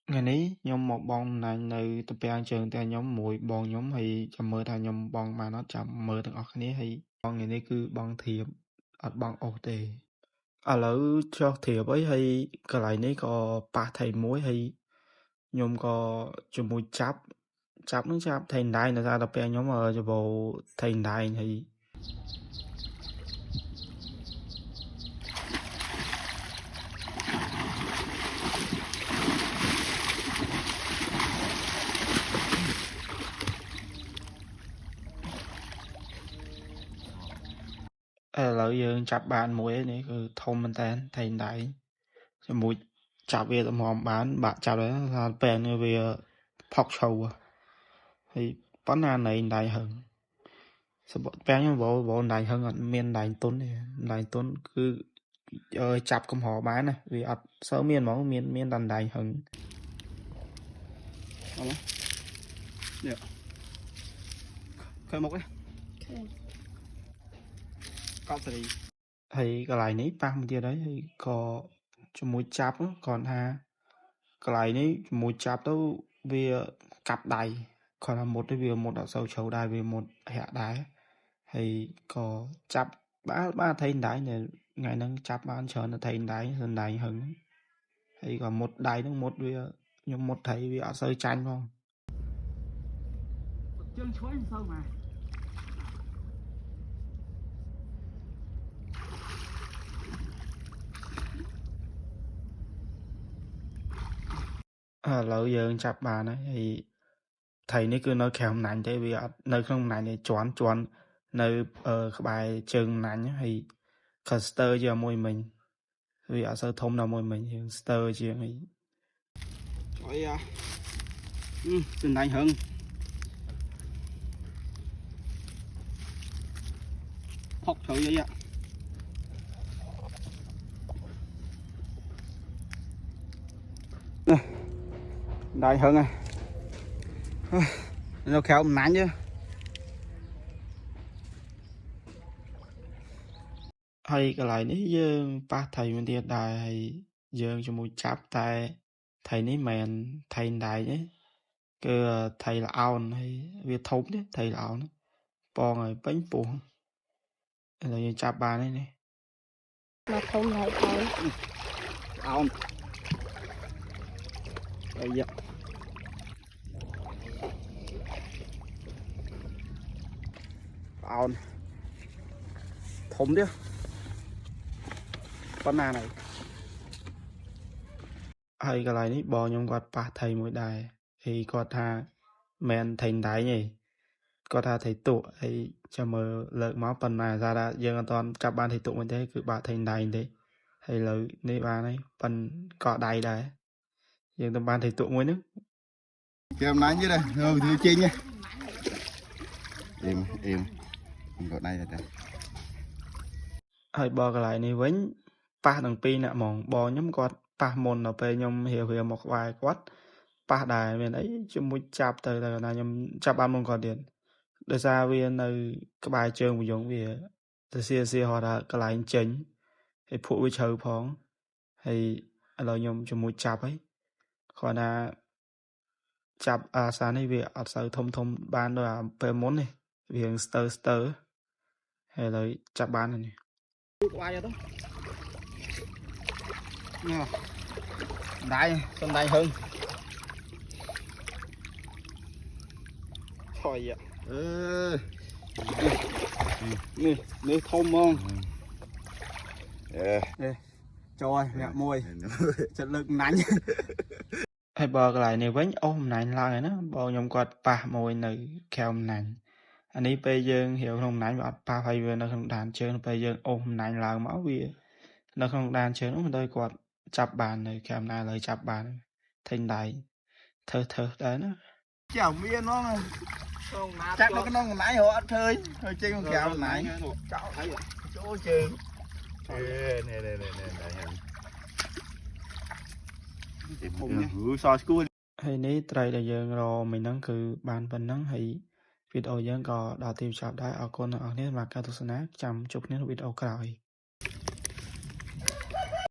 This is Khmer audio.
ngày ní nhóm một bong nàyនៅតំពាំងជើងតែខ្ញុំមួយបងខ្ញុំហើយចាំមើលថាខ្ញុំបងបានអត់ចាំមើលទាំងអស់គ្នាហើយបងថ្ងៃនេះគឺបងធៀបអត់បងអូសទេឥឡូវចុះធៀបអីហើយកន្លែងនេះក៏ប៉ះថៃមួយហើយខ្ញុំក៏ជាមួយចាប់នឹងចាប់ថៃដៃនៅសារតំពាំងខ្ញុំច្បោថៃដៃហើយ ឥឡូវយើងចាប់បានមួយនេះគឺធំមែនតើថៃដៃជាមួយចាប់វាទំហំបានបាក់ចាប់ហើយថាពេលនេះវាផុកឈៅហើយប៉ុណ្ណាណៃដៃហឹងសបពេលខ្ញុំបោដៃហឹងអត់មានដៃទុនទេដៃទុនគឺចាប់កំហរបានណាវាអត់សូវមានហ្មងមានតែដៃហឹងអត់នេះឃើញមុខទេកប់សេរីហើយកន្លែងនេះប៉ះមួយទៀតហើយក៏ជាមួយចាប់គាត់ថាកន្លែងនេះជាមួយចាប់ទៅវាកាប់ដៃគាត់ថាមុតវាមុតអត់សូវជ្រៅដែរវាមុតហាក់ដែរហើយក៏ចាប់បានថៃដៃថ្ងៃហ្នឹងចាប់បានច្រើនថៃដៃសណ្ដែងហឹងហើយក៏មុតដៃហ្នឹងមុតវាខ្ញុំមុតថៃវាអត់សូវចាញ់ផងជើងឆ្វេងសូវមកឥឡូវយើងចាប់បានហើយថៃនេះគឺនៅក្រៅអំណាញ់ទេវាអត់នៅក្នុងអំណាញ់ទេជន់នៅក្បែរជើងអំណាញ់ហើយក៏ស្ទើជាមួយមិញវាអត់សូវធំដល់មួយមិញយើងស្ទើជាងហើយជួយសំណាញ់ហឹងផុកត្រូវអីដៃហឹងហើយនៅក្រៅអំណាញ់ទេហើយកន្លែងនេះយើងប៉ះថៃមួយទៀតដែរហើយយើងជាមួយចាប់តែថៃនេះមិនមែនថៃដៃទេគឺថៃល្អោនហើយវាធំទេថៃល្អោនប៉ងហើយពេញពោះឥឡូវយើងចាប់បានហើយនេះមកធំហើយអោនអាយ៉ាអោនធំទេប៉ុណ្ណាnàyហើយកន្លែងនេះបងខ្ញុំគាត់ប៉ះថៃមួយដែរហើយគាត់ថាមិនថៃដៃទេគាត់ថាថៃតុហើយចាំមើលលើកមកប៉ុណ្ណាថាយើងអត់ទាន់ចាប់បានថៃតុមួយទេគឺបាក់ថៃដៃទេហើយលើនេះបានហើយប៉ុនកកដៃដែរយើងទៅបានថៃតុមួយហ្នឹងគេអំណាញ់ទេធ្វើចេញអៀមកកដៃតែហើយបងកន្លែងនេះវិញប៉ះទាំងពីរអ្នកហ្មងបងខ្ញុំគាត់ប៉ះមុនដល់ពេលខ្ញុំរៀបមកក្បែរគាត់ប៉ះដែរមានអីជាមួយចាប់ទៅតែណាខ្ញុំចាប់បានមុនគាត់ទៀតដោយសារវានៅក្បែរជើងវយងវាទៅសៀហត់ថាកន្លែងចេញហើយភក់វាជ្រៅផងហើយឥឡូវខ្ញុំជាមួយចាប់ហើយគាត់ថាចាប់អាសានេះវាអត់សូវធំបានដូចអាពេលមុនទេវាស្ទើហើយឥឡូវចាប់បានហើយនេះក្បាយទៅđai xong đai hơn thôi vậy nè thông không trời mẹ môi chất lực nánh hay bờ cái này với ôm nạnh lại nó bờ nhom quạt pa môi nơi keo nạnh anh ấy bây giờ hiểu không nạnh và pa phải vừa nó không đàn chơi bây giờ ôm nạnh là máu vì nó không đàn chơi nó đây quạt chập bàn này kèm này lời chập bàn thành đáy thơ đấy nó chảo miên nó chắc nó cái nông nãy họ ăn chơi hơi chơi con kèo nãy chỗ chơi nè hay ní đây là giờ rồi mình nắng cứ bàn phần nắng hay video យើងក៏ដល់ទីចប់ដែរអរគុណអ្នកនរគ្នាសម្រាប់ការទស្សនាចាំជួបគ្នានៅវីដេអូក្រោយ